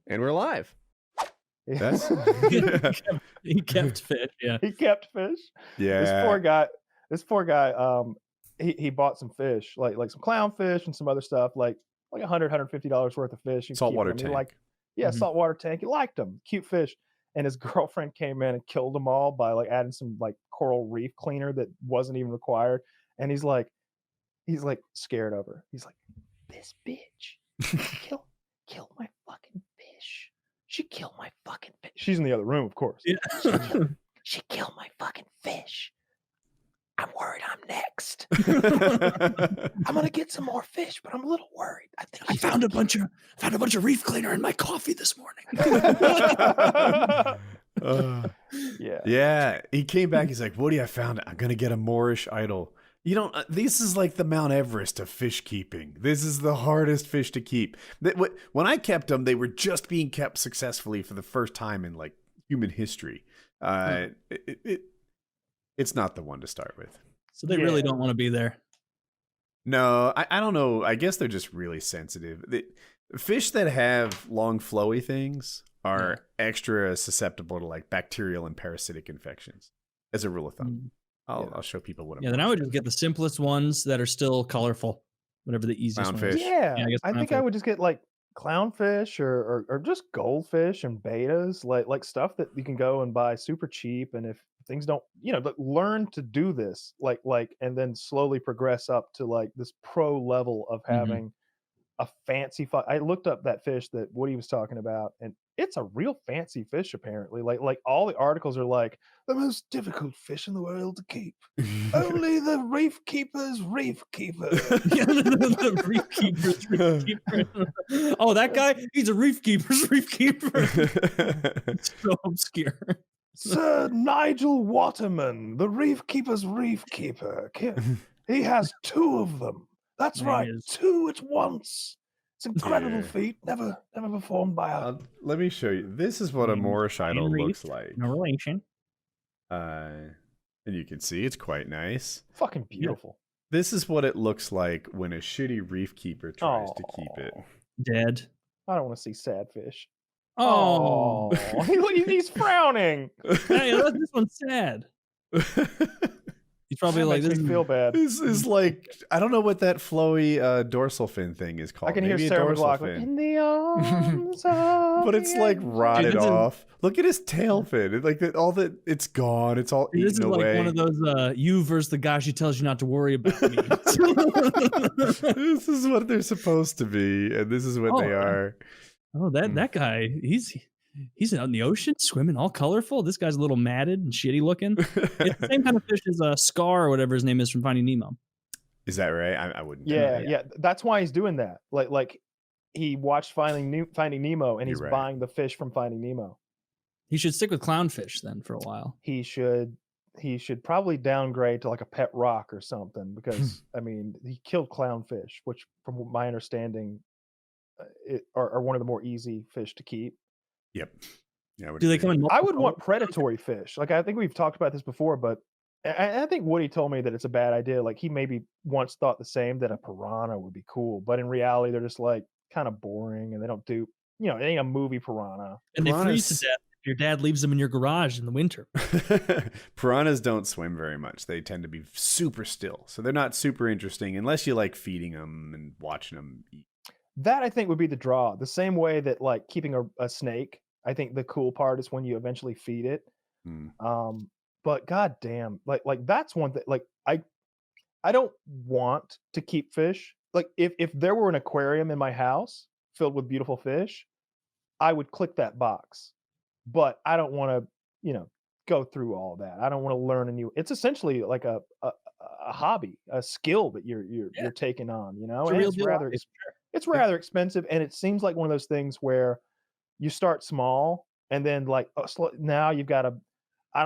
And we're live. That's he kept fish. Yeah. He kept fish. yeah. This poor guy. He bought some fish, like some clownfish and some other stuff, like $150 worth of fish. Saltwater tank. Saltwater tank. He liked them, cute fish. And his girlfriend came in and killed them all by like adding some like coral reef cleaner that wasn't even required. And he's like scared of her. He's like, this bitch kill my fucking fish. She killed my fucking fish. She's in the other room, of course. Yeah. She killed my fucking fish. I'm worried I'm next. I'm gonna get some more fish, but I'm a little worried. I found a bunch of reef cleaner in my coffee this morning. Yeah. He came back. He's like, Woody, I found it. I'm gonna get a Moorish idol. You know, this is like the Mount Everest of fish keeping. This is the hardest fish to keep. When I kept them, they were just being kept successfully for the first time in like human history. It's not the one to start with. So they really don't want to be there. No, I don't know. I guess they're just really sensitive. Fish that have long flowy things are extra susceptible to like bacterial and parasitic infections, as a rule of thumb. I'll show people what I'm then I would just get the simplest ones that are still colorful, whatever the easiest one is. Yeah, I think I would just get like clownfish or just goldfish and betas, like stuff that you can go and buy super cheap. And if things don't, learn to do this, like, and then slowly progress up to like this pro level of having a fancy. I looked up that fish that Woody was talking about, and it's a real fancy fish. Apparently, like all the articles are like the most difficult fish in the world to keep. Only the reef keepers, reef keeper. The reef keepers, reef keeper. Oh, that guy, he's a reef keeper's reef keeper. It's so obscure. Sir Nigel Waterman, the reef keeper's reef keeper. He has 2 of them. That's right, 2 at once. It's an incredible feat, never performed by a... Let me show you. This is what a Moorish idol looks like. No relation. And you can see it's quite nice. Fucking beautiful. This is what it looks like when a shitty reef keeper tries to keep it. Dead. I don't want to see sad fish. Oh. He's frowning. Hey, this one's sad. He's probably that like, makes me feel bad. This is like, I don't know what that flowy dorsal fin thing is called. I can hear Sarah McLachlan in the arms of but it's like rotted off. Look at his tail fin. It's gone. It's all eaten away. This is like one of those you versus the guy she tells you not to worry about me. This is what they're supposed to be, and this is what they are. Oh, that guy, he's out in the ocean swimming all colorful. This guy's a little matted and shitty looking. It's the same kind of fish as Scar or whatever his name is from Finding Nemo. Is that right? I wouldn't. Yeah. That's why he's doing that. Like he watched Finding Nemo and he's buying the fish from Finding Nemo. He should stick with clownfish then for a while. He should probably downgrade to like a pet rock or something, because I mean, he killed clownfish, which from my understanding are one of the more easy fish to keep. Yep. Yeah. Do they come in? I would want predatory fish. Like, I think we've talked about this before, but I think Woody told me that it's a bad idea. Like, he maybe once thought the same, that a piranha would be cool, but in reality, they're just like kind of boring, and they don't do, it ain't a movie piranha. And they freeze to death if your dad leaves them in your garage in the winter. Piranhas don't swim very much. They tend to be super still, so they're not super interesting unless you like feeding them and watching them eat. That, I think, would be the draw. The same way that like keeping a snake, I think the cool part is when you eventually feed it. But goddamn, like that's one thing. Like I don't want to keep fish. Like if there were an aquarium in my house filled with beautiful fish, I would click that box. But I don't want to, go through all that. I don't want to learn a new. It's essentially like a hobby, a skill that you're taking on. It's rather expensive, and it seems like one of those things where you start small, and then like now you've got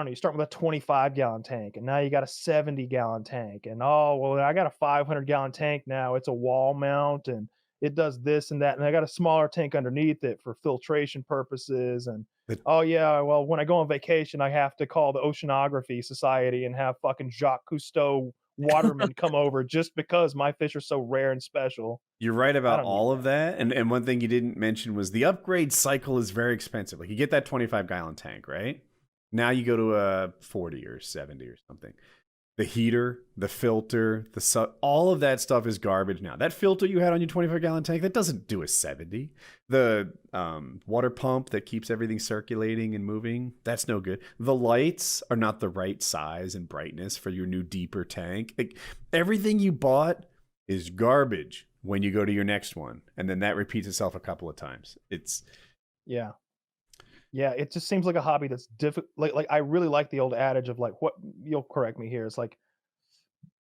you start with a 25-gallon tank, and now you got a 70-gallon tank, and I got a 500-gallon tank now. It's a wall mount, and it does this and that, and I got a smaller tank underneath it for filtration purposes. And when I go on vacation, I have to call the Oceanography Society and have fucking Jacques Cousteau watermen come over just because my fish are so rare and special. You're right I about don't need all of that. And one thing you didn't mention was the upgrade cycle is very expensive. Like you get that 25-gallon tank, right? Now you go to a 40 or 70 or something. The heater, the filter, all of that stuff is garbage now. That filter you had on your 25-gallon tank, that doesn't do a 70. The water pump that keeps everything circulating and moving, that's no good. The lights are not the right size and brightness for your new deeper tank. Like, everything you bought is garbage when you go to your next one. And then that repeats itself a couple of times. Yeah. Yeah, it just seems like a hobby that's difficult. Like I really like the old adage of like, what, you'll correct me here. It's like,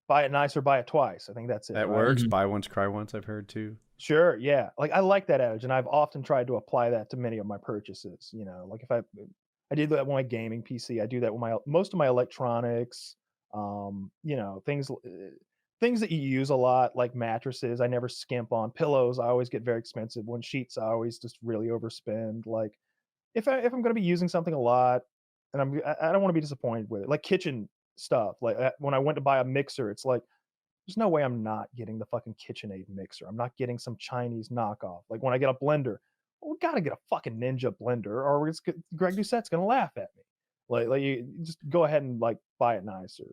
buy it nice or buy it twice. I think that's it. That right? works. Mhm. Buy once, cry once, I've heard too. Sure. Yeah. Like I like that adage, and I've often tried to apply that to many of my purchases. You know, like if I did that with my gaming PC. I do that with most of my electronics. You know, things that you use a lot, like mattresses. I never skimp on pillows. I always get very expensive. When sheets, I always just really overspend. Like if I'm going to be using something a lot, and I don't want to be disappointed with it. Like kitchen stuff. Like when I went to buy a mixer, it's like there's no way I'm not getting the fucking KitchenAid mixer. I'm not getting some Chinese knockoff. Like when I get a blender, well, we gotta get a fucking Ninja blender, or Greg Doucette's gonna laugh at me. Like you just go ahead and like buy it nice, or